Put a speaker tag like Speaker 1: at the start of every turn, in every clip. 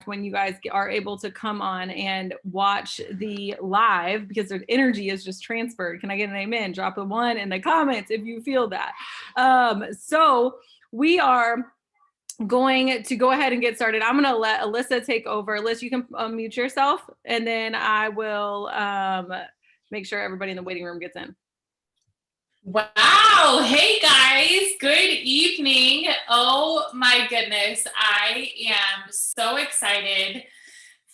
Speaker 1: when you guys are able to come on and watch the live, because their energy is just transferred. Can I get an amen? Drop a 1 in the comments if you feel that. So we are going to go ahead and get started. I'm going to let Alissa take over. Alissa, you can unmute yourself, and then I will make sure everybody in the waiting room gets in.
Speaker 2: Wow. Hey guys, good evening. Oh my goodness. I am so excited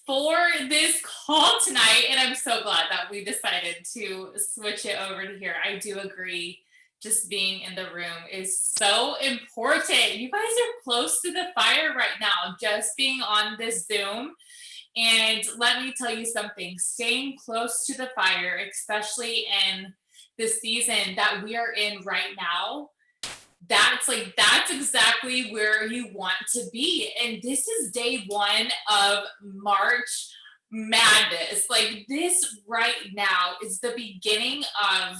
Speaker 2: for this call tonight, and I'm so glad that we decided to switch it over to here. I do agree. Just being in the room is so important. You guys are close to the fire right now, just being on this Zoom. And let me tell you something, staying close to the fire, especially in the season that we are in right now, that's exactly where you want to be. And this is day 1 of March Madness. Like, this right now is the beginning of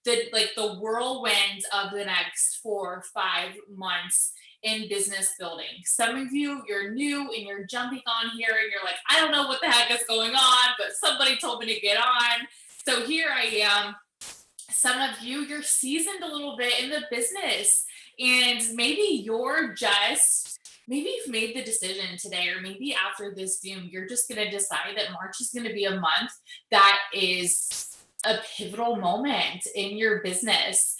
Speaker 2: the whirlwind of the next 4 or 5 months in business building. Some of you, you're new and you're jumping on here and you're like, I don't know what the heck is going on, but somebody told me to get on. So here I am. Some of you, you're seasoned a little bit in the business, and maybe you've made the decision today, or maybe after this Zoom, you're just going to decide that March is going to be a month that is a pivotal moment in your business.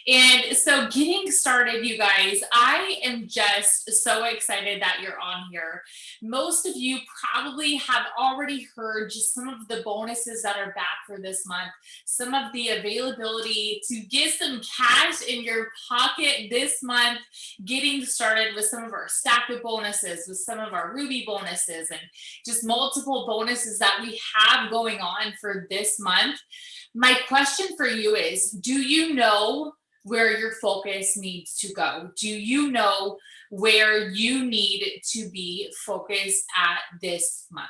Speaker 2: And so getting started, you guys, I am just so excited that you're on here. Most of you probably have already heard just some of the bonuses that are back for this month, some of the availability to get some cash in your pocket this month, getting started with some of our stack of bonuses, with some of our Ruby bonuses, and just multiple bonuses that we have going on for this month. My question for you is, do you know where your focus needs to go? Do you know where you need to be focused at this month?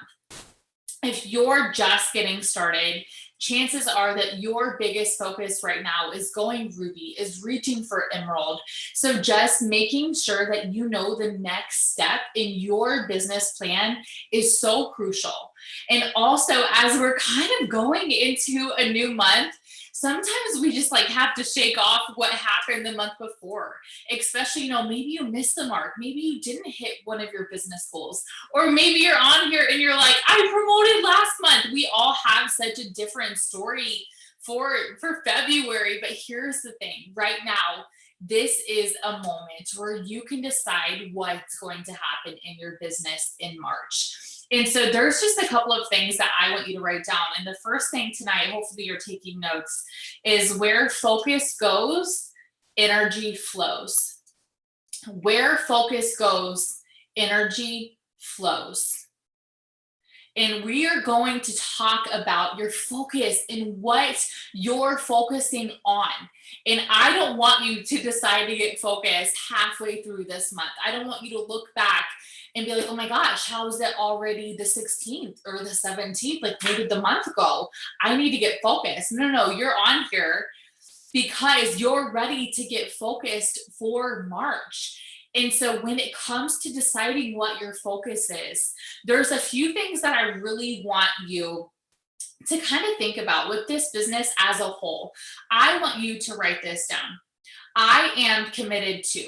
Speaker 2: If you're just getting started, chances are that your biggest focus right now is going Ruby, is reaching for Emerald. So just making sure that you know the next step in your business plan is so crucial. And also, as we're kind of going into a new month, sometimes we just have to shake off what happened the month before, especially, maybe you missed the mark. Maybe you didn't hit one of your business goals, or maybe you're on here and you're like, I promoted last month. We all have such a different story for February, but here's the thing right now, this is a moment where you can decide what's going to happen in your business in March. And so there's just a couple of things that I want you to write down. And the first thing tonight, hopefully you're taking notes, is where focus goes, energy flows. Where focus goes, energy flows. And we are going to talk about your focus and what you're focusing on. And I don't want you to decide to get focused halfway through this month. I don't want you to look back and be like, oh my gosh, how is it already the 16th or the 17th? Like, where did the month go? I need to get focused. No, you're on here because you're ready to get focused for March. And so when it comes to deciding what your focus is, there's a few things that I really want you to kind of think about with this business as a whole. I want you to write this down. I am committed to.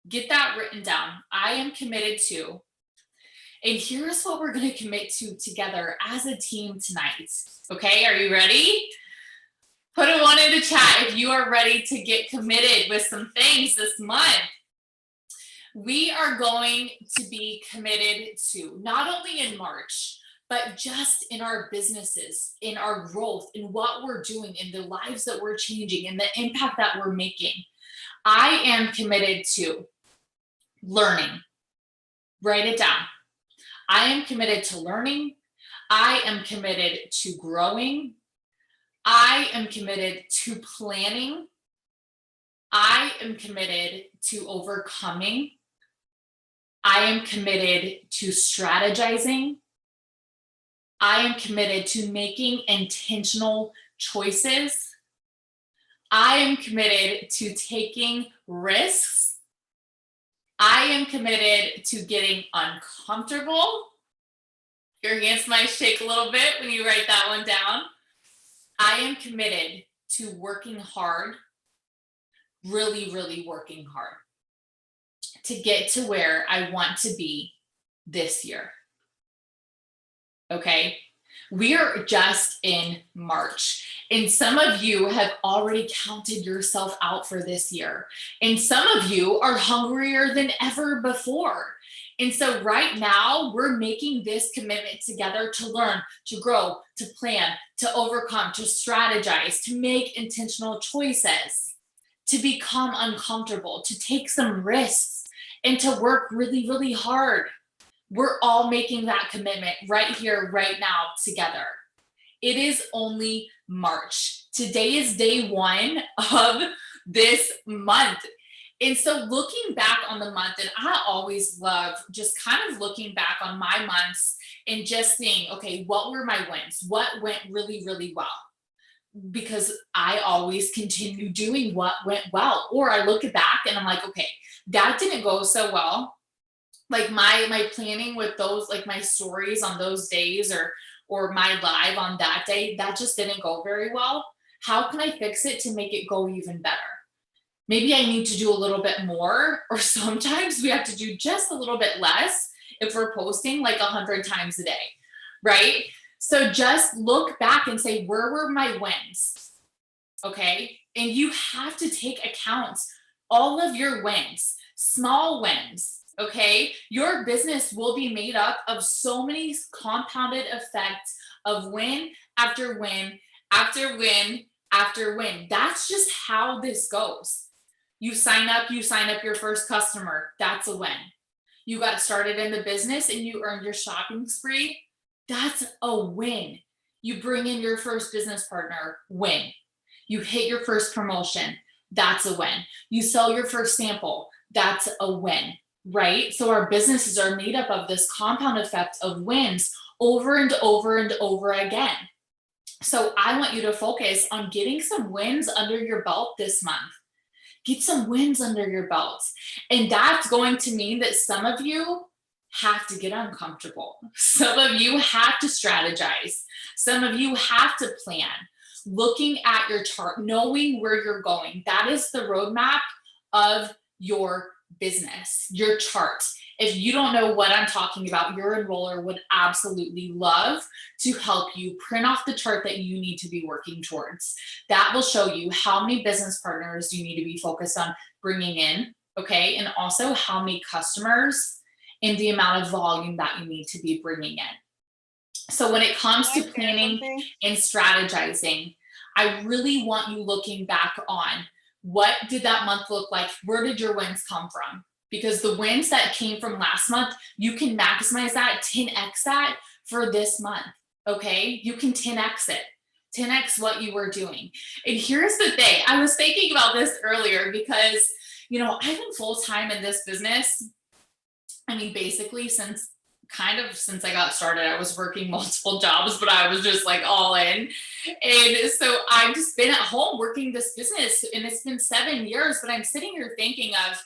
Speaker 2: Get that written down. I am committed to. And here's what we're going to commit to together as a team tonight. Okay, are you ready? Put a 1 in the chat if you are ready to get committed with some things this month. We are going to be committed to, not only in March, but just in our businesses, in our growth, in what we're doing, in the lives that we're changing, and the impact that we're making. I am committed to learning. Write it down. I am committed to learning. I am committed to growing. I am committed to planning. I am committed to overcoming. I am committed to strategizing. I am committed to making intentional choices. I am committed to taking risks. I am committed to getting uncomfortable. Your hands might shake a little bit when you write that one down. I am committed to working hard, really, really working hard to get to where I want to be this year. Okay. We are just in March, and some of you have already counted yourself out for this year, and some of you are hungrier than ever before. And so right now we're making this commitment together to learn, to grow, to plan, to overcome, to strategize, to make intentional choices, to become uncomfortable, to take some risks, and to work really, really hard. We're all making that commitment right here, right now, together. It is only March. Today is day one of this month. And so looking back on the month, and I always love just kind of looking back on my months and just seeing, okay, what were my wins? What went really, really well? Because I always continue doing what went well. Or I look back and I'm like, okay, that didn't go so well. Like my planning with those, like my stories on those days or my live on that day, that just didn't go very well. How can I fix it to make it go even better? Maybe I need to do a little bit more, or sometimes we have to do just a little bit less if we're posting like 100 times a day, right? So just look back and say, where were my wins? Okay. And you have to take account all of your wins, small wins. Okay, your business will be made up of so many compounded effects of win after win after win after win. That's just how this goes. You sign up your first customer. That's a win. You got started in the business and you earned your shopping spree. That's a win. You bring in your first business partner. Win. You hit your first promotion. That's a win. You sell your first sample. That's a win. Right? So our businesses are made up of this compound effect of wins over and over and over again. So I want you to focus on getting some wins under your belt this month. Get some wins under your belt. And that's going to mean that some of you have to get uncomfortable. Some of you have to strategize. Some of you have to plan. Looking at your chart, knowing where you're going. That is the roadmap of your business, your chart. If you don't know what I'm talking about, your enroller would absolutely love to help you print off the chart that you need to be working towards. That will show you how many business partners you need to be focused on bringing in, okay? And also how many customers and the amount of volume that you need to be bringing in. So when it comes to planning and strategizing, I really want you looking back on what did that month look like? Where did your wins come from? Because the wins that came from last month, you can maximize that, 10x that for this month, okay? You can 10x it, 10x what you were doing. And here's the thing, I was thinking about this earlier because, I've been full-time in this business. I mean, basically since I got started, I was working multiple jobs, but I was just like all in. And so I've just been at home working this business and it's been 7 years, but I'm sitting here thinking of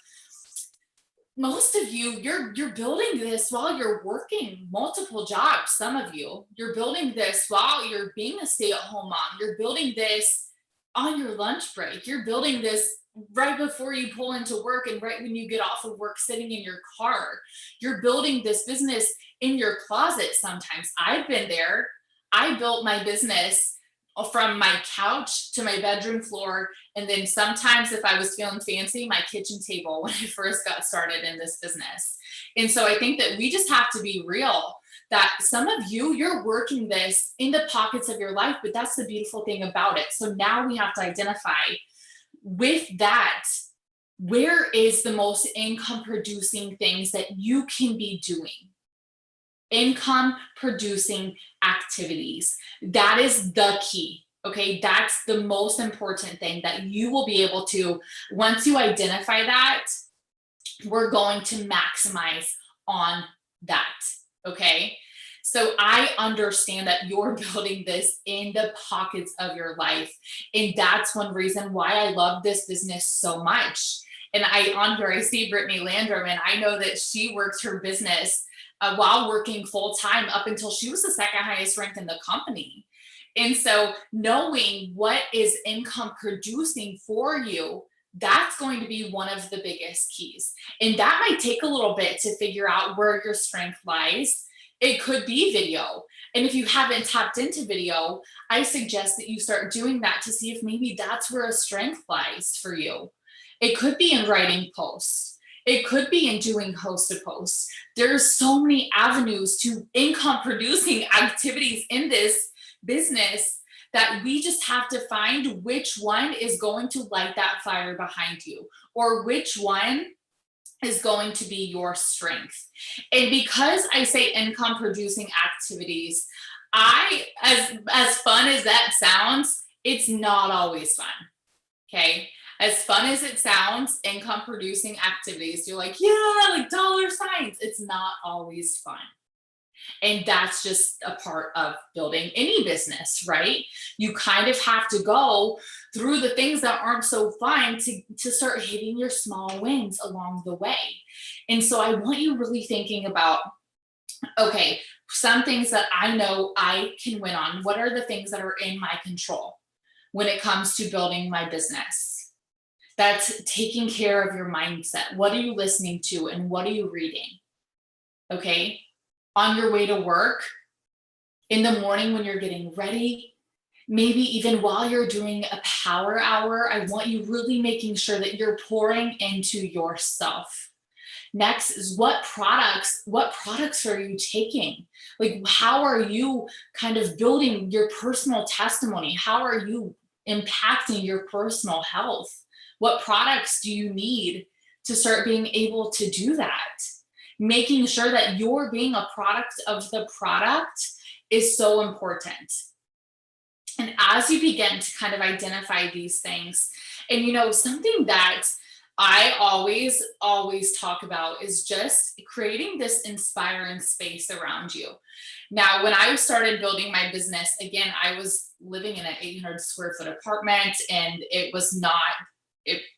Speaker 2: most of you, you're building this while you're working multiple jobs. Some of you, you're building this while you're being a stay-at-home mom. You're building this on your lunch break. You're building this right before you pull into work and right when you get off of work sitting in your car. You're building this business in your closet sometimes. I've been there. I built my business from my couch to my bedroom floor. And then sometimes if I was feeling fancy, my kitchen table when I first got started in this business. And so I think that we just have to be real that some of you, you're working this in the pockets of your life, but that's the beautiful thing about it. So now we have to identify with that, where is the most income producing things that you can be doing? Income producing activities. That is the key. Okay. That's the most important thing that you will be able to, once you identify that, we're going to maximize on that. Okay. So I understand that you're building this in the pockets of your life. And that's one reason why I love this business so much. And on here, I see Brittani Landrum, and I know that she works her business while working full time up until she was the second highest ranked in the company. And so knowing what is income producing for you, that's going to be one of the biggest keys. And that might take a little bit to figure out where your strength lies. It could be video. And if you haven't tapped into video, I suggest that you start doing that to see if maybe that's where a strength lies for you. It could be in writing posts. It could be in doing host to post. There's so many avenues to income producing activities in this business that we just have to find which one is going to light that fire behind you, or which one is going to be your strength. And because I say income producing activities, as fun as that sounds, it's not always fun. Okay. As fun as it sounds, income producing activities, you're like, yeah, like dollar signs. It's not always fun. And that's just a part of building any business, right? You kind of have to go through the things that aren't so fun to start hitting your small wins along the way. And so I want you really thinking about, okay, some things that I know I can win on. What are the things that are in my control when it comes to building my business? That's taking care of your mindset. What are you listening to and what are you reading? Okay. On your way to work, in the morning when you're getting ready, maybe even while you're doing a power hour, I want you really making sure that you're pouring into yourself. Next is what products are you taking? Like, how are you kind of building your personal testimony? How are you impacting your personal health? What products do you need to start being able to do that? Making sure that you're being a product of the product is so important. And as you begin to kind of identify these things, and something that I always talk about is just creating this inspiring space around you. Now, when I started building my business, again, I was living in an 800 square foot apartment, and it was not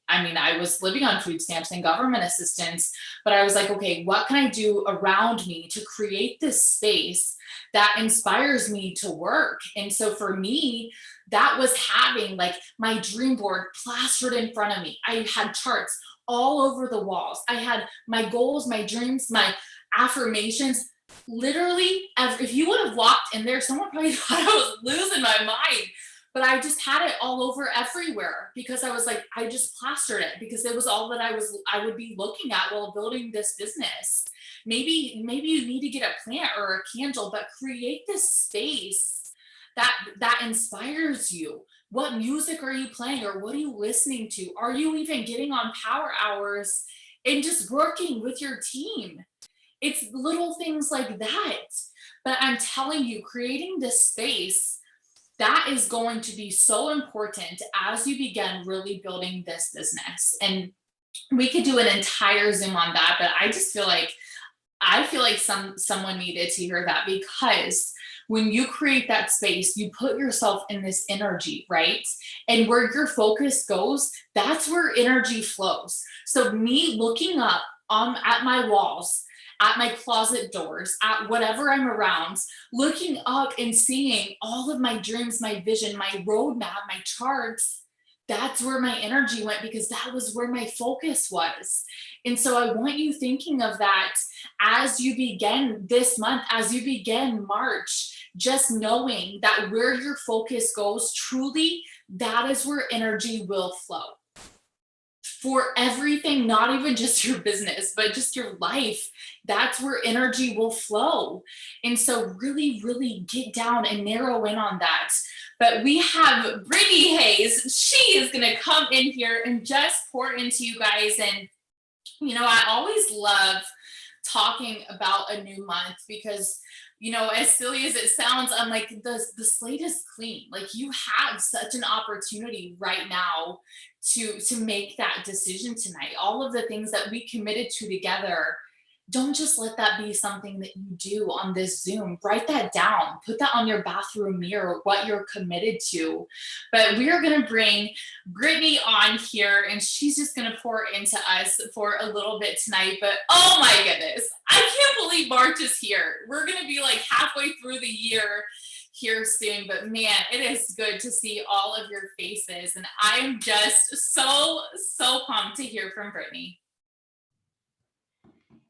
Speaker 2: I was living on food stamps and government assistance, but I was like, okay, what can I do around me to create this space that inspires me to work? And so for me, that was having like my dream board plastered in front of me. I had charts all over the walls. I had my goals, my dreams, my affirmations. Literally, if you would have walked in there, someone probably thought I was losing my mind. But I just had it all over everywhere because I was like, I just plastered it because it was all that I would be looking at while building this business. Maybe you need to get a plant or a candle, but create this space that inspires you. What music are you playing, or what are you listening to? Are you even getting on power hours and just working with your team? It's little things like that. But I'm telling you, creating this space, that is going to be so important as you begin really building this business. And we could do an entire Zoom on that, but I just feel like someone needed to hear that, because when you create that space, you put yourself in this energy, right? And where your focus goes, that's where energy flows. So me looking up at my walls, at my closet doors, at whatever I'm around, looking up and seeing all of my dreams, my vision, my roadmap, my charts, that's where my energy went, because that was where my focus was. And so I want you thinking of that as you begin this month, as you begin March, just knowing that where your focus goes, truly, that is where energy will flow. For everything, not even just your business, but just your life, that's where energy will flow. And so really, really get down and narrow in on that. But we have Brittani Hayes. She is going to come in here and just pour into you guys. And, I always love talking about a new month because, as silly as it sounds, I'm like, the slate is clean. Like, you have such an opportunity right now to make that decision tonight. All of the things that we committed to together, don't just let that be something that you do on this Zoom. Write that down, put that on your bathroom mirror, what you're committed to. But we are going to bring Brittani on here, and she's just going to pour into us for a little bit tonight. But oh my goodness, I can't believe March is here. We're going to be like halfway through the year here soon, but man, it is good to see all of your faces, and I'm just so pumped to hear from Brittani.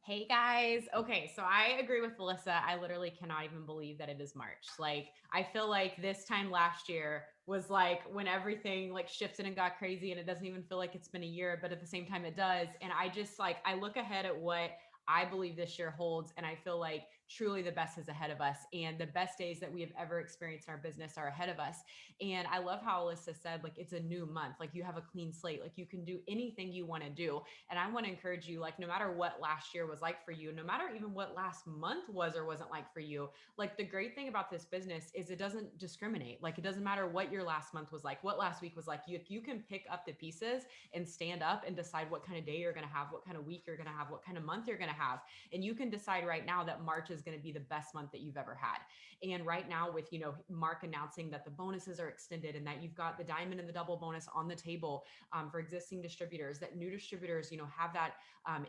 Speaker 3: Hey guys. Okay, so I agree with Alissa. I literally cannot even believe that it is March. Like, I feel like this time last year was like when everything like shifted and got crazy, and it doesn't even feel like it's been a year, but at the same time it does. And I just like, I look ahead at what I believe this year holds, and I feel like truly the best is ahead of us, and the best days that we have ever experienced in our business are ahead of us. And I love how Alissa said, like, it's a new month, like you have a clean slate, like you can do anything you want to do. And I want to encourage you, like, no matter what last year was like for you, no matter even what last month was or wasn't like for you, like the great thing about this business is it doesn't discriminate. Like, it doesn't matter what your last month was like, what last week was like. You can pick up the pieces and stand up and decide what kind of day you're going to have, what kind of week you're going to have, what kind of month you're going to have. And you can decide right now that March is going to be the best month that you've ever had. And right now, with, you know, Mark announcing that the bonuses are extended and that you've got the diamond and the double bonus on the table for existing distributors, that new distributors, you know, have that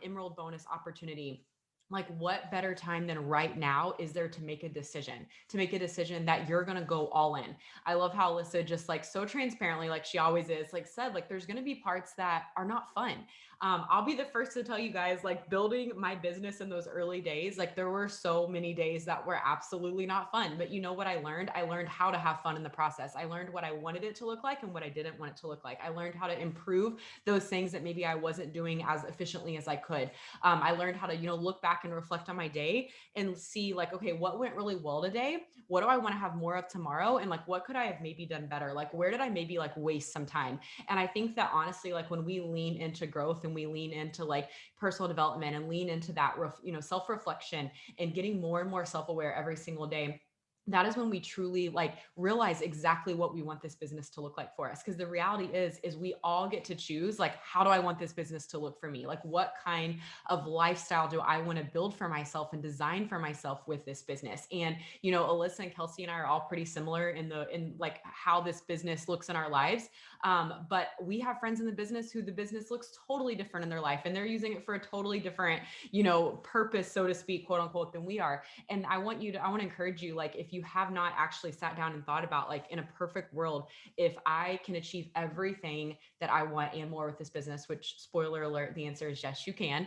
Speaker 3: emerald bonus opportunity. Like, what better time than right now is there to make a decision, that you're going to go all in. I love how Alissa just like so transparently, like she always is, like said, like there's going to be parts that are not fun. I'll be the first to tell you guys, like building my business in those early days, like there were so many days that were absolutely not fun. But you know what I learned? I learned how to have fun in the process. I learned what I wanted it to look like and what I didn't want it to look like. I learned how to improve those things that maybe I wasn't doing as efficiently as I could. I learned how to, you know, look back and reflect on my day and see like, okay, what went really well today? What do I want to have more of tomorrow? And like, what could I have maybe done better? Like, where did I maybe like waste some time? And I think that honestly, like when we lean into growth and we lean into like personal development and lean into that, you know, self-reflection and getting more and more self-aware every single day, that is when we truly like realize exactly what we want this business to look like for us. Because the reality is we all get to choose, like, how do I want this business to look for me? Like, what kind of lifestyle do I want to build for myself and design for myself with this business? And, you know, Alissa and Kelsey and I are all pretty similar in like how this business looks in our lives. But we have friends in the business who the business looks totally different in their life, and they're using it for a totally different, you know, purpose, so to speak, quote unquote, than we are. And I want to encourage you, like, if you have not actually sat down and thought about, like, in a perfect world, if I can achieve everything that I want and more with this business, which, spoiler alert, the answer is yes, you can.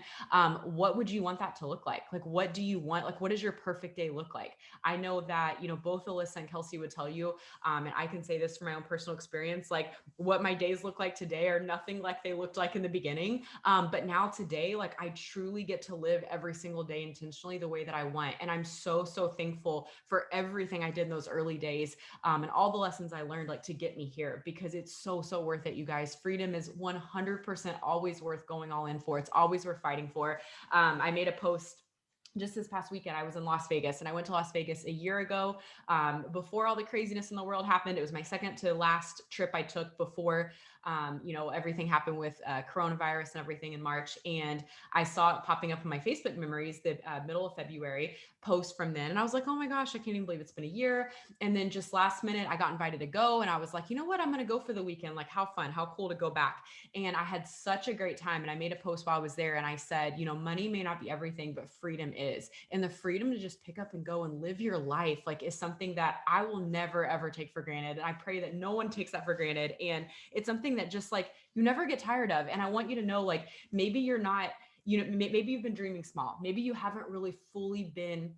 Speaker 3: What would you want that to look like? Like, what do you want? Like, what does your perfect day look like? I know that, you know, both Alissa and Kelsey would tell you, and I can say this from my own personal experience, like what my days look like today are nothing like they looked like in the beginning. But now today, like I truly get to live every single day intentionally the way that I want. And I'm so thankful for everything I did in those early days, and all the lessons I learned, like, to get me here, because it's so worth it, you guys. Freedom is 100% always worth going all in for. It's always worth fighting for. I made a post just this past weekend. I was in Las Vegas, and I went to Las Vegas a year ago, before all the craziness in the world happened. It was my second to last trip I took before, you know, everything happened with coronavirus and everything in March. And I saw it popping up in my Facebook memories, the middle of February post from then. And I was like, oh my gosh, I can't even believe it's been a year. And then just last minute, I got invited to go, and I was like, you know what? I'm going to go for the weekend. Like, how fun, how cool to go back. And I had such a great time. And I made a post while I was there, and I said, you know, money may not be everything, but freedom is. And the freedom to just pick up and go and live your life, like, is something that I will never, ever take for granted. And I pray that no one takes that for granted. And it's something that just, like, you never get tired of. And I want you to know, like, maybe you're not, you know, maybe you've been dreaming small. Maybe you haven't really fully been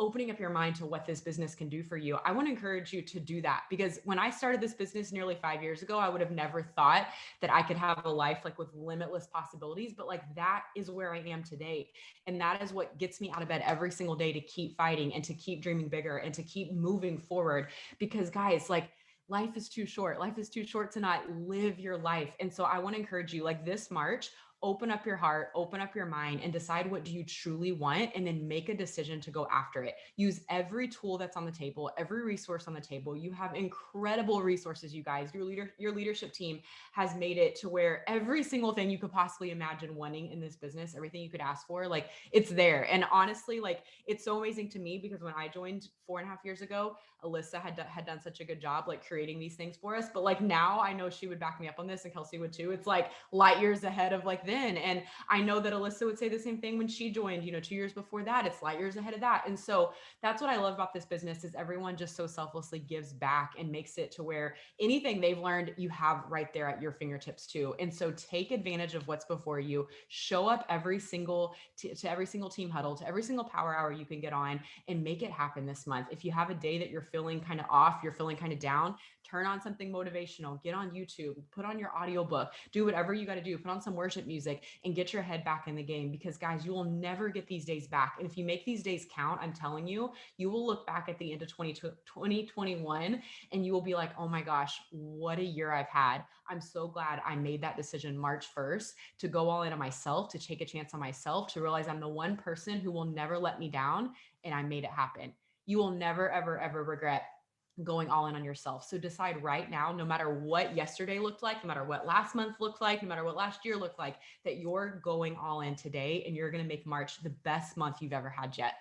Speaker 3: opening up your mind to what this business can do for you. I want to encourage you to do that, because when I started this business nearly 5 years ago, I would have never thought that I could have a life like with limitless possibilities, but like that is where I am today. And that is what gets me out of bed every single day to keep fighting and to keep dreaming bigger and to keep moving forward. Because guys, like, life is too short. Life is too short to not live your life. And so I want to encourage you, like, this March, open up your heart, open up your mind, and decide what do you truly want, and then make a decision to go after it. Use every tool that's on the table, every resource on the table. You have incredible resources, you guys. Your leadership team has made it to where every single thing you could possibly imagine wanting in this business, everything you could ask for, like it's there. And honestly, like it's so amazing to me because when I joined 4.5 years ago, Alissa had done such a good job like creating these things for us. But like now I know she would back me up on this, and Kelsey would too. It's like light years ahead of like then. And I know that Alissa would say the same thing when she joined, 2 years before that. It's light years ahead of that. And so that's what I love about this business is everyone just so selflessly gives back and makes it to where anything they've learned, you have right there at your fingertips too. And so take advantage of what's before you. Show up every single to every single team huddle, to every single power hour you can get on, and make it happen this month. If you have a day that you're feeling kind of off, you're feeling kind of down, turn on something motivational, get on YouTube, put on your audiobook, do whatever you got to do, put on some worship music and get your head back in the game, because guys, you will never get these days back. And if you make these days count, I'm telling you, you will look back at the end of 2021 and you will be like, oh my gosh, what a year I've had. I'm so glad I made that decision March 1st to go all in on myself, to take a chance on myself, to realize I'm the one person who will never let me down, and I made it happen. You will never, ever, ever regret going all in on yourself. So decide right now, no matter what yesterday looked like, no matter what last month looked like, no matter what last year looked like, that you're going all in today, and you're going to make March the best month you've ever had yet.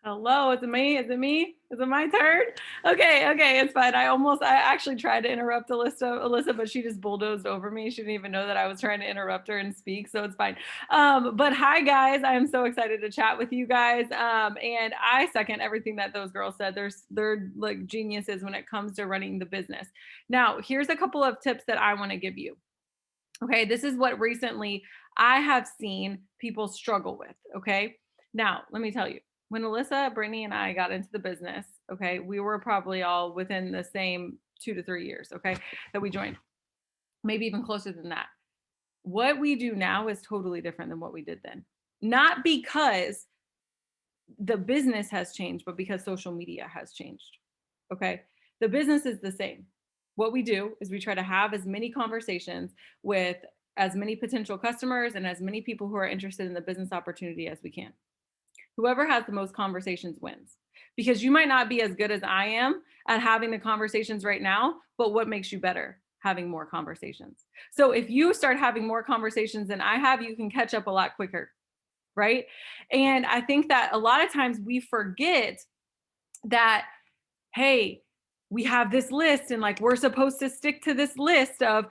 Speaker 1: Hello, is it me? Is it me? Is it my turn? Okay, it's fine. I actually tried to interrupt Alissa, but she just bulldozed over me. She didn't even know that I was trying to interrupt her and speak, so it's fine. But hi guys, I'm so excited to chat with you guys. And I second everything that those girls said. They're like geniuses when it comes to running the business. Now, here's a couple of tips that I want to give you. Okay, this is what recently I have seen people struggle with. Okay, now let me tell you. When Alissa, Brittany, and I got into the business, okay, we were probably all within the same 2 to 3 years, okay, that we joined, maybe even closer than that. What we do now is totally different than what we did then. Not because the business has changed, but because social media has changed, okay? The business is the same. What we do is we try to have as many conversations with as many potential customers and as many people who are interested in the business opportunity as we can. Whoever has the most conversations wins, because you might not be as good as I am at having the conversations right now, but what makes you better? Having more conversations. So if you start having more conversations than I have, you can catch up a lot quicker, right? And I think that a lot of times we forget that, hey, we have this list and like we're supposed to stick to this list of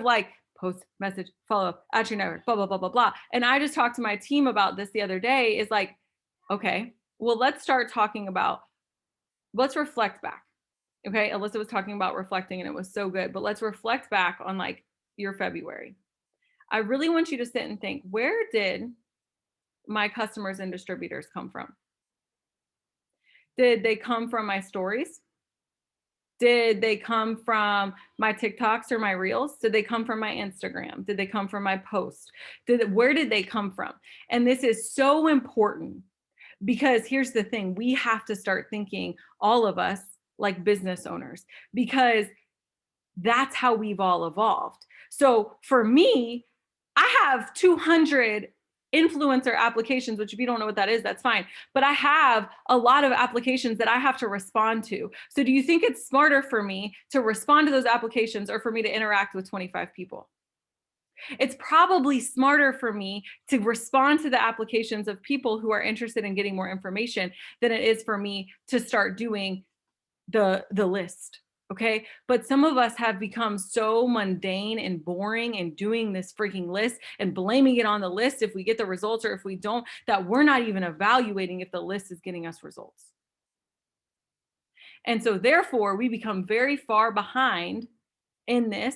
Speaker 1: like post, message, follow up, action network, blah, blah, blah, blah, blah. And I just talked to my team about this the other day, is like, okay, well, let's start talking about, let's reflect back. Okay, Alissa was talking about reflecting and it was so good, but let's reflect back on like your February. I really want you to sit and think, where did my customers and distributors come from? Did they come from my stories? Did they come from my TikToks or my Reels? Did they come from my Instagram? Did they come from my post? Where did they come from? And this is so important, because here's the thing, we have to start thinking, all of us, like business owners, because that's how we've all evolved. So for me, I have 200 influencer applications, which if you don't know what that is, that's fine. But I have a lot of applications that I have to respond to. So do you think it's smarter for me to respond to those applications or for me to interact with 25 people? It's probably smarter for me to respond to the applications of people who are interested in getting more information than it is for me to start doing the list. Okay. But some of us have become so mundane and boring and doing this freaking list and blaming it on the list if we get the results or if we don't, that we're not even evaluating if the list is getting us results. And so therefore we become very far behind in this,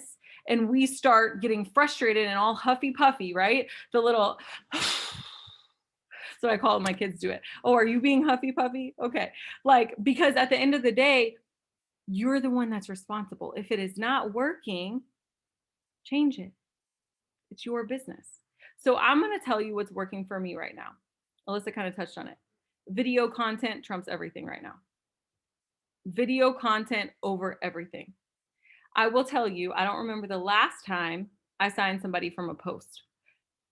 Speaker 1: and we start getting frustrated and all huffy puffy, right? The little, so I call my kids do it. Oh, are you being huffy puffy? Okay. Like, because at the end of the day, you're the one that's responsible. If it is not working, change it. It's your business. So I'm going to tell you what's working for me right now. Alissa kind of touched on it. Video content trumps everything right now. Video content over everything. I will tell you, I don't remember the last time I signed somebody from a post.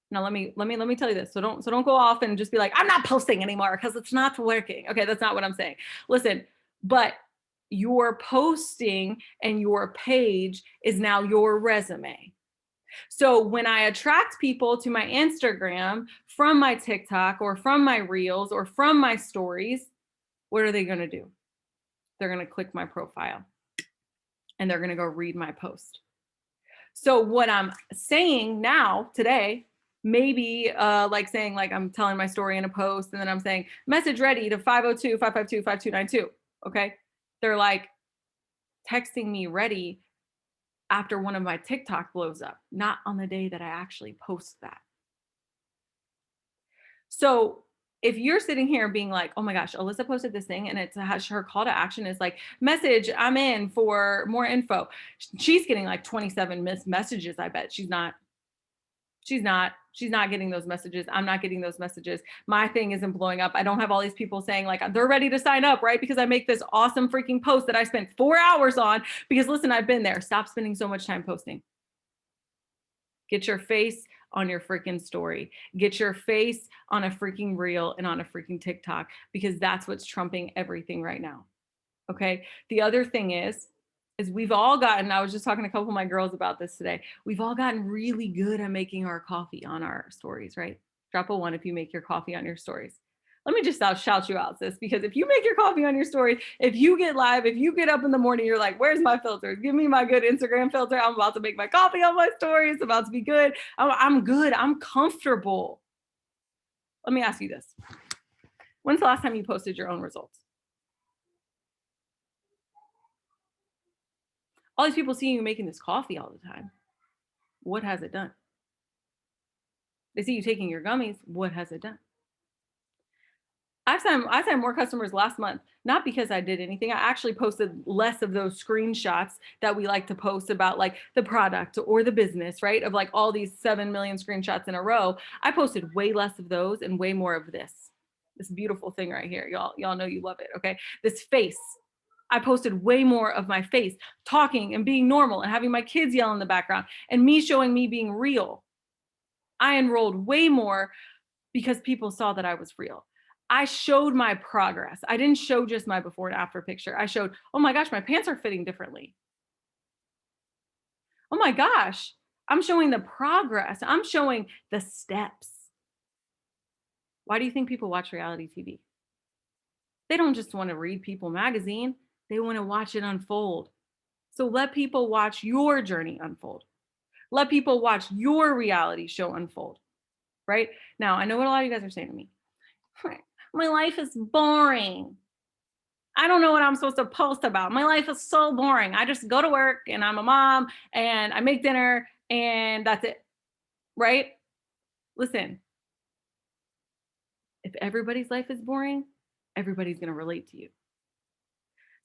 Speaker 1: Now let me tell you this. So don't go off and just be like, I'm not posting anymore because it's not working. Okay, that's not what I'm saying. Listen, but your posting and your page is now your resume. So when I attract people to my Instagram from my TikTok or from my reels or from my stories, what are they going to do? They're going to click my profile and they're going to go read my post. So what I'm saying now today, maybe like saying like I'm telling my story in a post and then I'm saying message ready to 502-552-5292. Okay. They're like texting me ready after one of my TikTok blows up, not on the day that I actually post that. So if you're sitting here being like, oh my gosh, Alissa posted this thing and it's her call to action is like, message, I'm in for more info. She's getting like 27 missed messages. I bet she's not getting those messages. I'm not getting those messages. My thing isn't blowing up. I don't have all these people saying like, they're ready to sign up, right? Because I make this awesome freaking post that I spent 4 hours on because listen, I've been there. Stop spending so much time posting. Get your face on your freaking story. Get your face on a freaking reel and on a freaking TikTok because that's what's trumping everything right now. Okay. The other thing is we've all gotten, I was just talking to a couple of my girls about this today. We've all gotten really good at making our coffee on our stories, right? Drop a 1 if you make your coffee on your stories. Let me just shout you out, sis, because if you make your coffee on your story, if you get live, if you get up in the morning, you're like, where's my filters? Give me my good Instagram filter. I'm about to make my coffee on my story. It's about to be good. I'm good. I'm comfortable. Let me ask you this. When's the last time you posted your own results? All these people see you making this coffee all the time. What has it done? They see you taking your gummies. What has it done? I signed more customers last month, not because I did anything. I actually posted less of those screenshots that we like to post about like the product or the business, right? Of like all these 7 million screenshots in a row. I posted way less of those and way more of this beautiful thing right here. Y'all know you love it. Okay. This face. I posted way more of my face talking and being normal and having my kids yell in the background and me showing me being real. I enrolled way more because people saw that I was real. I showed my progress. I didn't show just my before and after picture. I showed, oh my gosh, my pants are fitting differently. Oh my gosh, I'm showing the progress. I'm showing the steps. Why do you think people watch reality TV? They don't just want to read People magazine. They want to watch it unfold. So let people watch your journey unfold. Let people watch your reality show unfold, right? Now, I know what a lot of you guys are saying to me. My life is boring. I don't know what I'm supposed to post about. My life is so boring. I just go to work and I'm a mom and I make dinner and that's it, right? Listen, if everybody's life is boring, everybody's going to relate to you.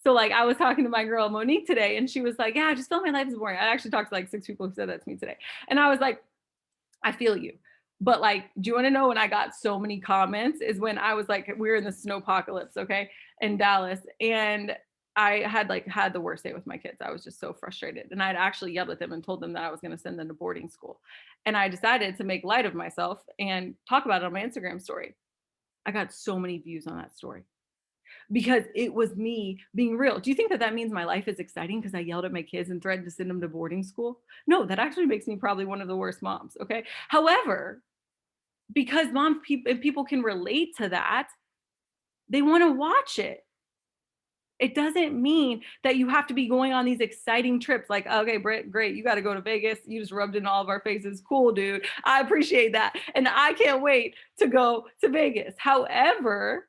Speaker 1: So like I was talking to my girl Monique today and she was like, yeah, I just feel my life is boring. I actually talked to like 6 people who said that to me today. And I was like, I feel you. But like, do you want to know when I got so many comments is when I was like, we were in the snowpocalypse, okay, in Dallas. And I had the worst day with my kids. I was just so frustrated. And I'd actually yelled at them and told them that I was going to send them to boarding school. And I decided to make light of myself and talk about it on my Instagram story. I got so many views on that story because it was me being real. Do you think that that means my life is exciting because I yelled at my kids and threatened to send them to boarding school? No, that actually makes me probably one of the worst moms, okay? However, because people can relate to that, they want to watch it. It doesn't mean that you have to be going on these exciting trips like, okay, Britt, great, you got to go to Vegas. You just rubbed in all of our faces. Cool, dude. I appreciate that. And I can't wait to go to Vegas. However,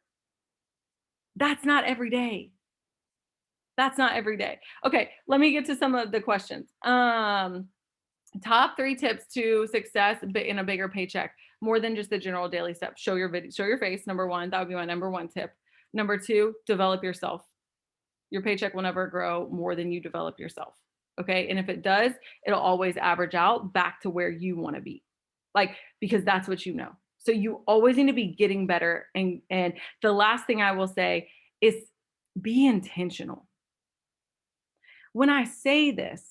Speaker 1: that's not every day. That's not every day. Okay, let me get to some of the questions. Top 3 tips to success in a bigger paycheck, more than just the general daily steps. Show your face, number 1. That would be my number 1 tip. Number 2, develop yourself. Your paycheck will never grow more than you develop yourself. Okay. And if it does, it'll always average out back to where you want to be. Like, because that's what you know. So you always need to be getting better. And the last thing I will say is be intentional. When I say this,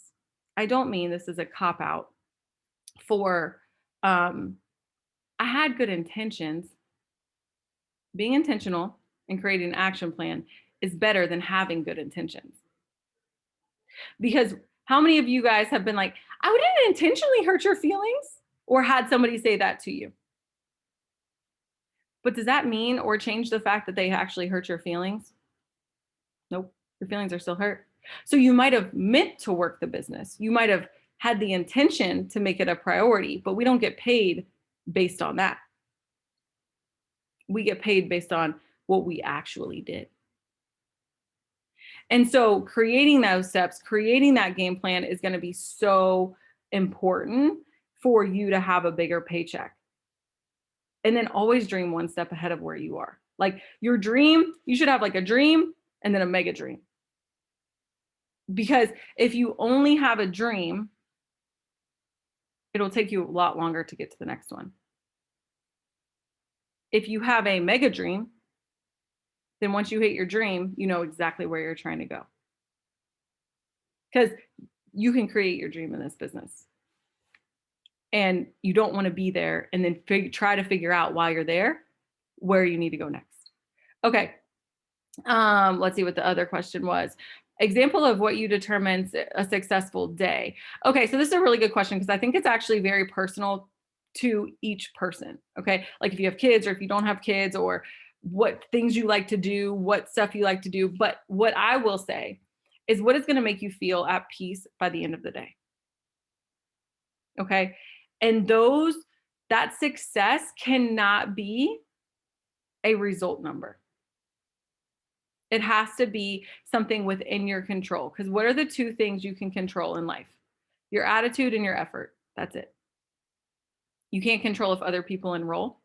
Speaker 1: I don't mean this is a cop out for, I had good intentions. Being intentional and creating an action plan is better than having good intentions. Because how many of you guys have been like, I didn't intentionally hurt your feelings, or had somebody say that to you? But does that mean or change the fact that they actually hurt your feelings? Nope. Your feelings are still hurt. So you might have meant to work the business. You might have had the intention to make it a priority, but we don't get paid based on that. We get paid based on what we actually did. And so creating those steps, creating that game plan is going to be so important for you to have a bigger paycheck. And then always dream one step ahead of where you are. Like your dream, you should have like a dream and then a mega dream. Because if you only have a dream, it'll take you a lot longer to get to the next one. If you have a mega dream, then once you hit your dream, you know exactly where you're trying to go. Because you can create your dream in this business. And you don't want to be there and then try to figure out while you're there where you need to go next. Okay. Let's see what the other question was. Example of what you determines a successful day. Okay, so this is a really good question because I think it's actually very personal to each person. Okay, like if you have kids or if you don't have kids, or what things you like to do, what stuff you like to do. But what I will say is what is going to make you feel at peace by the end of the day. Okay, and that success cannot be a result number. It has to be something within your control. Because what are the two things you can control in life? Your attitude and your effort. That's it. You can't control if other people enroll.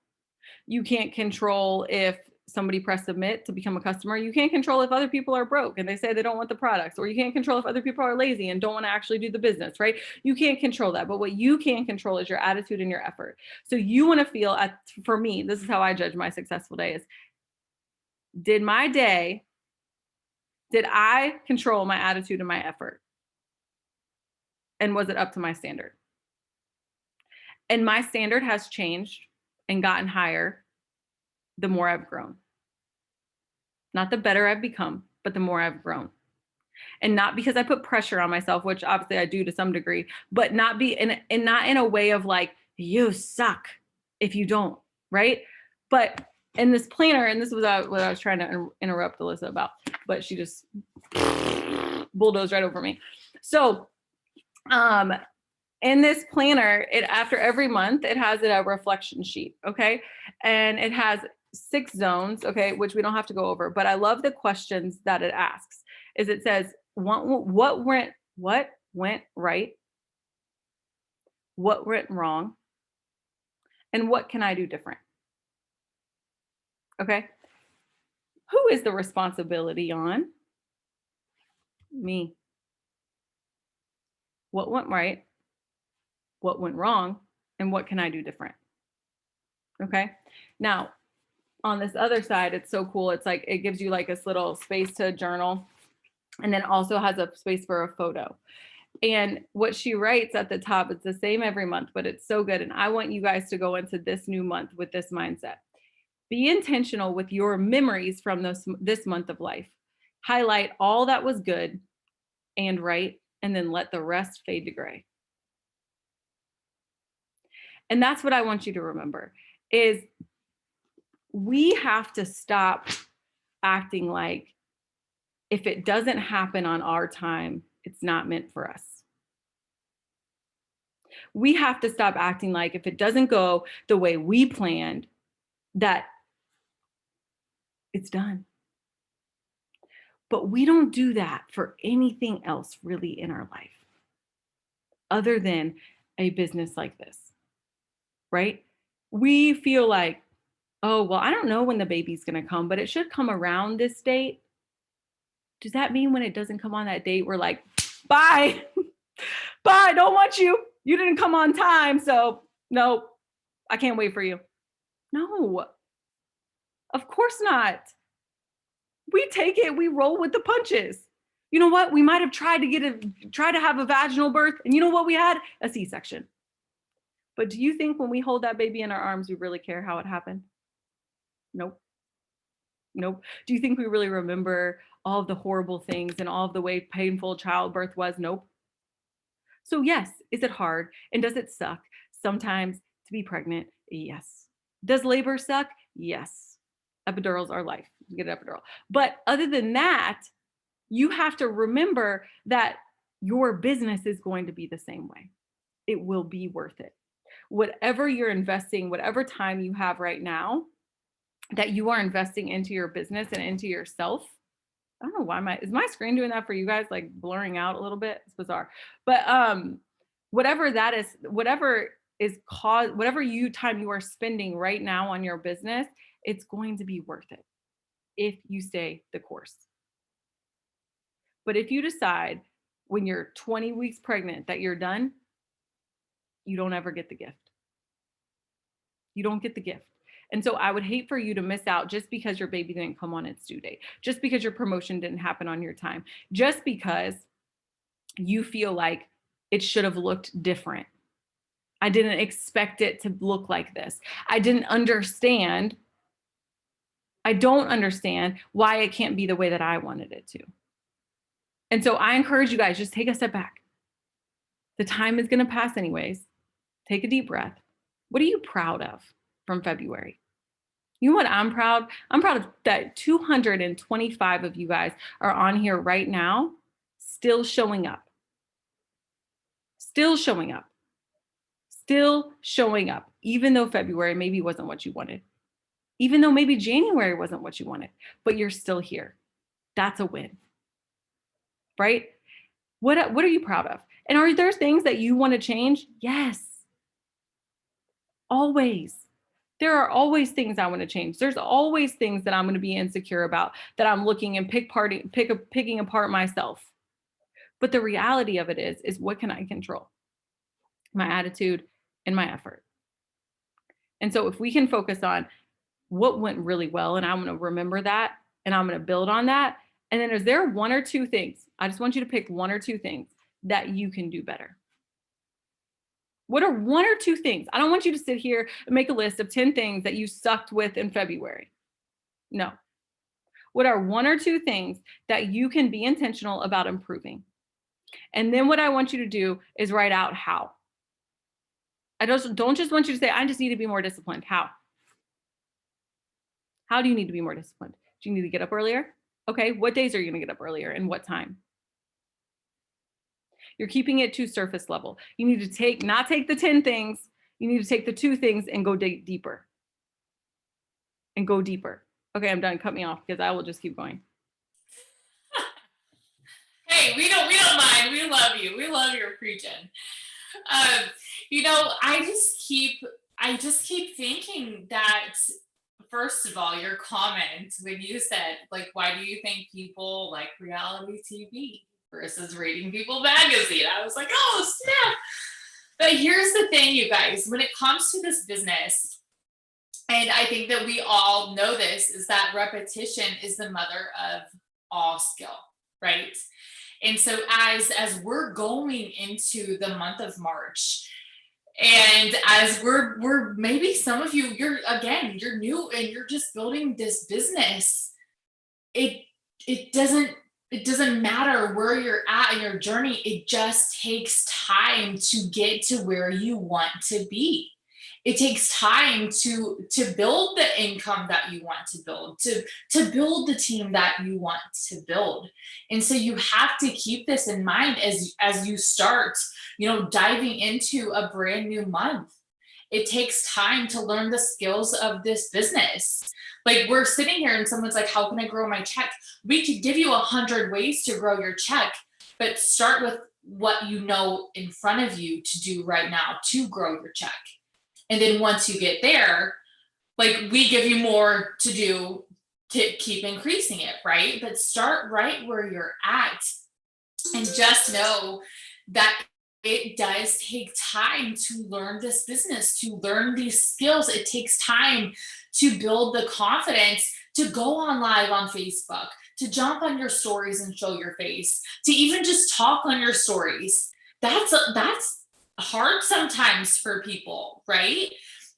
Speaker 1: You can't control if somebody press submit to become a customer. You can't control if other people are broke and they say they don't want the products, or you can't control if other people are lazy and don't want to actually do the business, right? You can't control that. But what you can control is your attitude and your effort. So you want to feel, for me, this is how I judge my successful day is, did I control my attitude and my effort? And was it up to my standard? And my standard has changed and gotten higher the more I've grown. Not the better I've become, but the more I've grown. And not because I put pressure on myself, which obviously I do to some degree, but not in a way of like, you suck if you don't, right? But in this planner, and this was what I was trying to interrupt Alissa about, but she just bulldozed right over me. So in this planner, after every month, it has a reflection sheet, okay? And it has 6 zones, okay, which we don't have to go over, but I love the questions that it asks. It says, what went right? What went wrong? And what can I do different? Okay. Who is the responsibility on? Me. What went right? What went wrong? And what can I do different? Okay. Now, on this other side, it's so cool. It's like, it gives you like this little space to journal, and then also has a space for a photo. And what she writes at the top, it's the same every month, but it's so good. And I want you guys to go into this new month with this mindset. Be intentional with your memories from this month of life. Highlight all that was good and right, and then let the rest fade to gray. And that's what I want you to remember is we have to stop acting like if it doesn't happen on our time, it's not meant for us. We have to stop acting like if it doesn't go the way we planned, that it's done. But we don't do that for anything else really in our life other than a business like this, right? We feel like, oh, well, I don't know when the baby's going to come, but it should come around this date. Does that mean when it doesn't come on that date, we're like, bye, bye, don't want you. You didn't come on time. So no, I can't wait for you. No, of course not. We take it, we roll with the punches. You know what? We might have tried to have a vaginal birth, and you know what we had? A C-section. But do you think when we hold that baby in our arms, we really care how it happened? Nope. Nope. Do you think we really remember all of the horrible things and all of the way painful childbirth was? Nope. So yes, is it hard? And does it suck sometimes to be pregnant? Yes. Does labor suck? Yes. Epidurals are life. You get an epidural. But other than that, you have to remember that your business is going to be the same way. It will be worth it. Whatever you're investing, whatever time you have right now that you are investing into your business and into yourself. I don't know why is my screen doing that for you guys, like blurring out a little bit? It's bizarre. But whatever that is, whatever time you are spending right now on your business, it's going to be worth it if you stay the course. But if you decide when you're 20 weeks pregnant that you're done, you don't ever get the gift. You don't get the gift. And so I would hate for you to miss out just because your baby didn't come on its due date, just because your promotion didn't happen on your time, just because you feel like it should have looked different. I didn't expect it to look like this. I don't understand why it can't be the way that I wanted it to. And so I encourage you guys, just take a step back. The time is going to pass anyways. Take a deep breath. What are you proud of from February? You know what I'm proud? I'm proud of that 225 of you guys are on here right now, still showing up. Still showing up. Still showing up, even though February maybe wasn't what you wanted. Even though maybe January wasn't what you wanted, but you're still here. That's a win. Right? What are you proud of? And are there things that you want to change? Yes. Always. There are always things I want to change. There's always things that I'm going to be insecure about, that I'm looking and picking apart myself. But the reality of it is what can I control? My attitude and my effort. And so if we can focus on what went really well, and I'm going to remember that, and I'm going to build on that. And then is there one or two things? I just want you to pick one or two things that you can do better. What are one or two things? I don't want you to sit here and make a list of 10 things that you sucked with in February. No. What are one or two things that you can be intentional about improving? And then what I want you to do is write out how. I don't just want you to say, I just need to be more disciplined. How? How do you need to be more disciplined? Do you need to get up earlier? Okay, what days are you going to get up earlier and what time? You're keeping it too surface level. You need to not take the 10 things. You need to take the 2 things and go deeper. And go deeper. Okay, I'm done. Cut me off because I will just keep going.
Speaker 2: Hey, we don't mind. We love you. We love your preaching. I just keep thinking that, first of all, your comment when you said, like, why do you think people like reality TV versus reading People magazine? I was like, oh, snap. But here's the thing, you guys, when it comes to this business, and I think that we all know this, is that repetition is the mother of all skill, right? And so as we're going into the month of March, and as we're maybe some of you, you're new and you're just building this business. It doesn't matter where you're at in your journey. It just takes time to get to where you want to be. It takes time to build the income that you want to build, to build the team that you want to build. And so you have to keep this in mind as you start, diving into a brand new month. It takes time to learn the skills of this business. Like, we're sitting here and someone's like, how can I grow my check? We could give you 100 ways to grow your check, but start with what you know in front of you to do right now to grow your check. And then once you get there, like, we give you more to do to keep increasing it, right? But start right where you're at and just know that it does take time to learn this business, to learn these skills. It takes time to build the confidence to go on live on Facebook, to jump on your stories and show your face, to even just talk on your stories. That's hard sometimes for people, right?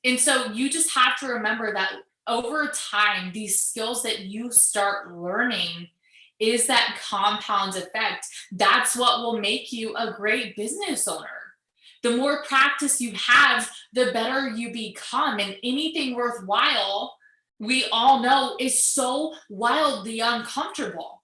Speaker 2: And so you just have to remember that over time, these skills that you start learning is that compound effect. That's what will make you a great business owner. The more practice you have, the better you become. And anything worthwhile, we all know, is so wildly uncomfortable.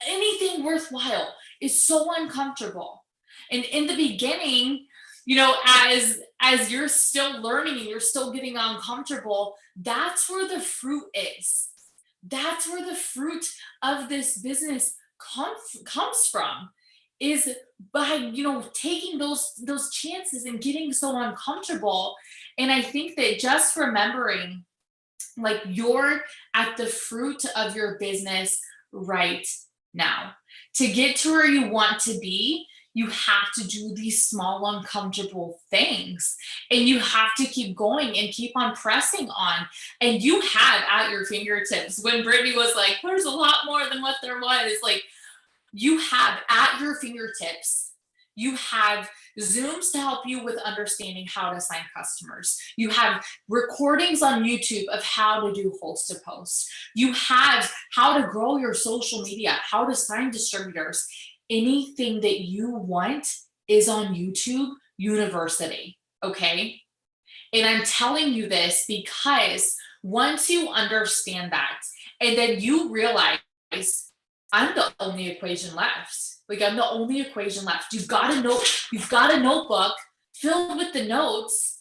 Speaker 2: Anything worthwhile is so uncomfortable. And in the beginning, you know, as you're still learning and you're still getting uncomfortable, that's where the fruit is. That's where the fruit of this business comes from, is by, you know, taking those chances and getting so uncomfortable. And I think that just remembering, like, you're at the fruit of your business right now. To get to where you want to be, you have to do these small, uncomfortable things, and you have to keep going and keep on pressing on. And you have at your fingertips, when Brittany was like, there's a lot more than what there was, like, you have at your fingertips, you have Zooms to help you with understanding how to sign customers. You have recordings on YouTube of how to do host to post. You have how to grow your social media, how to sign distributors. Anything that you want is on YouTube University, okay? And I'm telling you this because once you understand that, and then you realize, I'm the only equation left. Like, I'm the only equation left. You've got a notebook filled with the notes.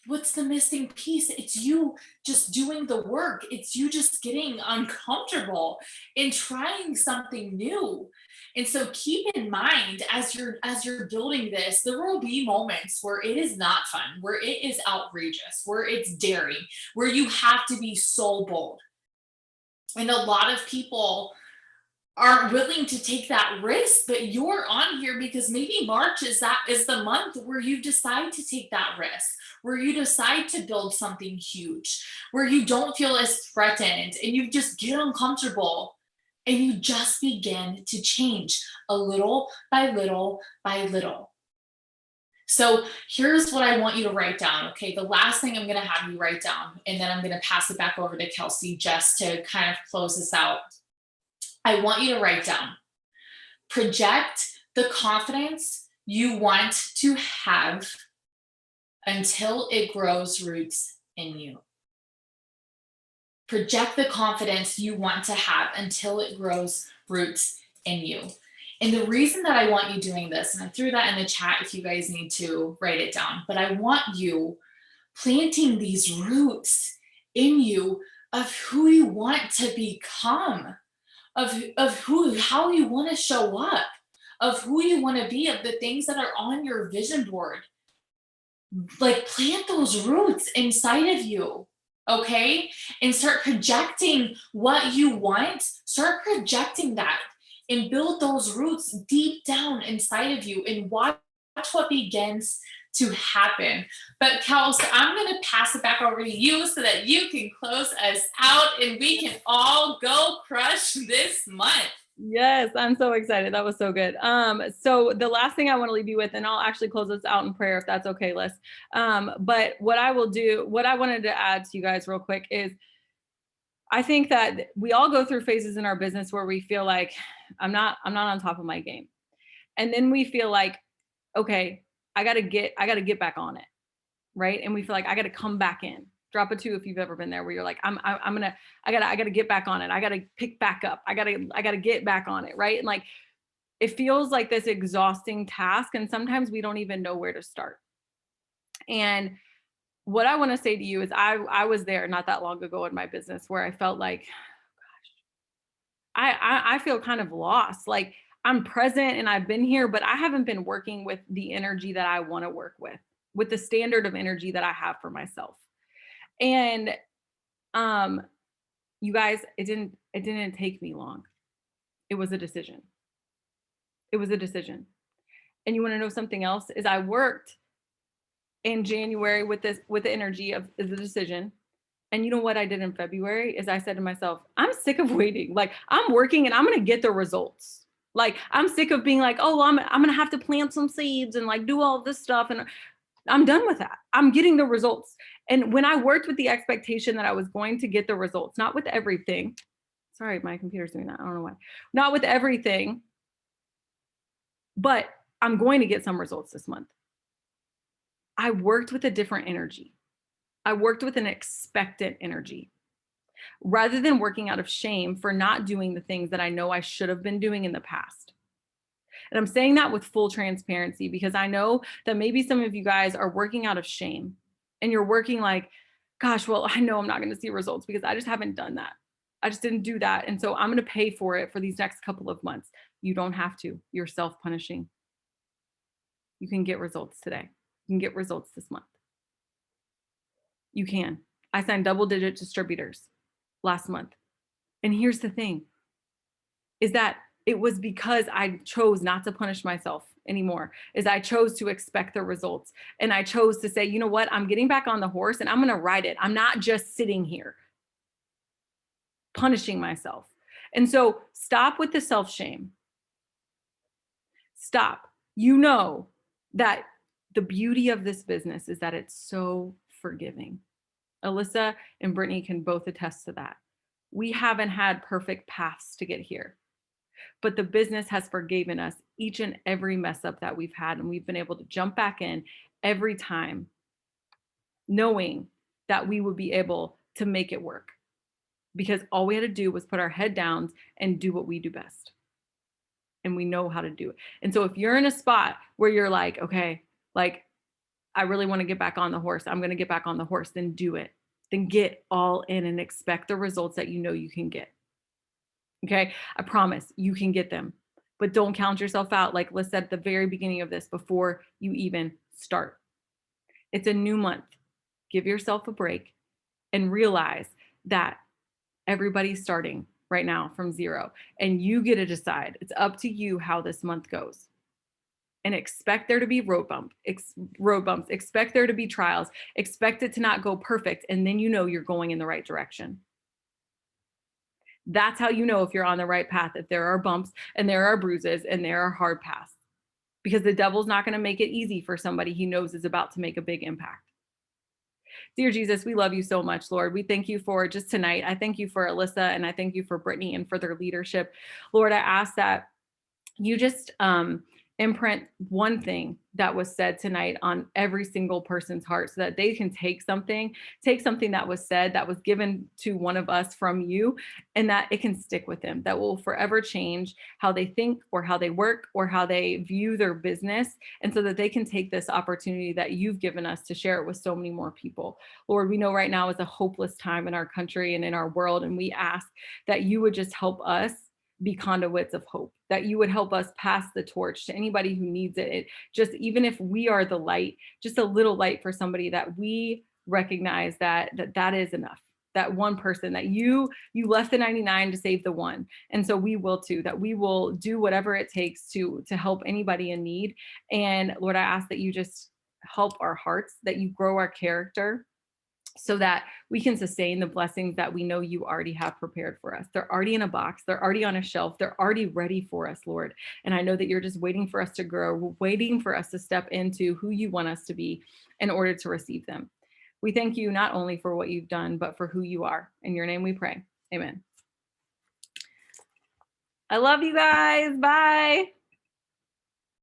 Speaker 2: What's the missing piece? It's you just doing the work. It's you just getting uncomfortable and trying something new. And so keep in mind, as you're building this, there will be moments where it is not fun, where it is outrageous, where it's daring, where you have to be so bold. And a lot of people aren't willing to take that risk, but you're on here because maybe March is the month where you decide to take that risk, where you decide to build something huge, where you don't feel as threatened and you just get uncomfortable and you just begin to change a little by little by little. So here's what I want you to write down. Okay, the last thing I'm going to have you write down, and then I'm going to pass it back over to Kelsey just to kind of close this out. I want you to write down, project the confidence you want to have until it grows roots in you. Project the confidence you want to have until it grows roots in you. And the reason that I want you doing this, and I threw that in the chat if you guys need to write it down, but I want you planting these roots in you of who you want to become, of how you want to show up, of who you want to be, of the things that are on your vision board. Like, plant those roots inside of you, okay? And start projecting what you want. Start projecting that and build those roots deep down inside of you, and watch what begins to happen. But Kels, I'm going to pass it back over to you so that you can close us out and we can all go crush this month.
Speaker 1: Yes, I'm so excited. That was so good. So the last thing I want to leave you with, and I'll actually close this out in prayer if that's okay, Liz. But what I wanted to add to you guys real quick is, I think that we all go through phases in our business where we feel like I'm not on top of my game. And then we feel like, okay, I got to get back on it. Right. And we feel like I got to come back in. Drop a 2 if you've ever been there, where you're like, I gotta get back on it. I gotta pick back up. I gotta get back on it. Right. And like, it feels like this exhausting task. And sometimes we don't even know where to start. And what I want to say to you is I was there not that long ago in my business where I felt like, gosh, I feel kind of lost. Like, I'm present and I've been here, but I haven't been working with the energy that I want to work with the standard of energy that I have for myself. And you guys, it didn't take me long. It was a decision. It was a decision. And you want to know something else? Is I worked in January with the energy of the decision. And you know what I did in February is I said to myself, I'm sick of waiting. Like, I'm working and I'm going to get the results. Like, I'm sick of being like, oh, I'm going to have to plant some seeds and like do all this stuff. And I'm done with that. I'm getting the results. And when I worked with the expectation that I was going to get the results, not with everything. Sorry, my computer's doing that. I don't know why. Not with everything, but I'm going to get some results this month. I worked with a different energy. I worked with an expectant energy rather than working out of shame for not doing the things that I know I should have been doing in the past. And I'm saying that with full transparency because I know that maybe some of you guys are working out of shame and you're working like, gosh, well, I know I'm not going to see results because I just haven't done that. I just didn't do that. And so I'm going to pay for it for these next couple of months. You don't have to. You're self-punishing. You can get results today. You can get results this month. You can. I signed double-digit distributors last month. And here's the thing, is that it was because I chose not to punish myself anymore, is I chose to expect the results. And I chose to say, you know what, I'm getting back on the horse and I'm going to ride it. I'm not just sitting here punishing myself. And so stop with the self-shame. Stop. You know that the beauty of this business is that it's so forgiving. Alissa and Brittani can both attest to that. We haven't had perfect paths to get here, but the business has forgiven us each and every mess up that we've had. And we've been able to jump back in every time, knowing that we would be able to make it work because all we had to do was put our head down and do what we do best. And we know how to do it. And so if you're in a spot where you're like, okay, like, I really want to get back on the horse, I'm going to get back on the horse, then do it. Then get all in and expect the results that you know you can get. Okay. I promise you can get them, but don't count yourself out. Like Liz said at the very beginning of this, before you even start. It's a new month. Give yourself a break and realize that everybody's starting right now from zero and you get to decide. It's up to you how this month goes. And expect there to be road bumps, expect there to be trials, expect it to not go perfect. And then you know you're going in the right direction. That's how you know if you're on the right path, if there are bumps and there are bruises and there are hard paths, because the devil's not going to make it easy for somebody he knows is about to make a big impact. Dear Jesus, we love you so much, Lord. We thank you for just tonight. I thank you for Alissa and I thank you for Brittani and for their leadership. Lord, I ask that you just imprint one thing that was said tonight on every single person's heart so that they can take something that was said, that was given to one of us from you, and that it can stick with them, that will forever change how they think or how they work or how they view their business. And so that they can take this opportunity that you've given us to share it with so many more people. Lord, we know right now is a hopeless time in our country and in our world. And we ask that you would just help us be conduits of hope, that you would help us pass the torch to anybody who needs it. Just even if we are the light, just a little light for somebody, that we recognize that is enough. That one person, that you left the 99 to save the one. And so we will too, that we will do whatever it takes to help anybody in need. And Lord, I ask that you just help our hearts, that you grow our character, so that we can sustain the blessings that we know you already have prepared for us. They're already in a box. They're already on a shelf. They're already ready for us, Lord. And I know that you're just waiting for us to grow, waiting for us to step into who you want us to be in order to receive them. We thank you not only for what you've done, but for who you are. In your name we pray. Amen. I love you guys. Bye.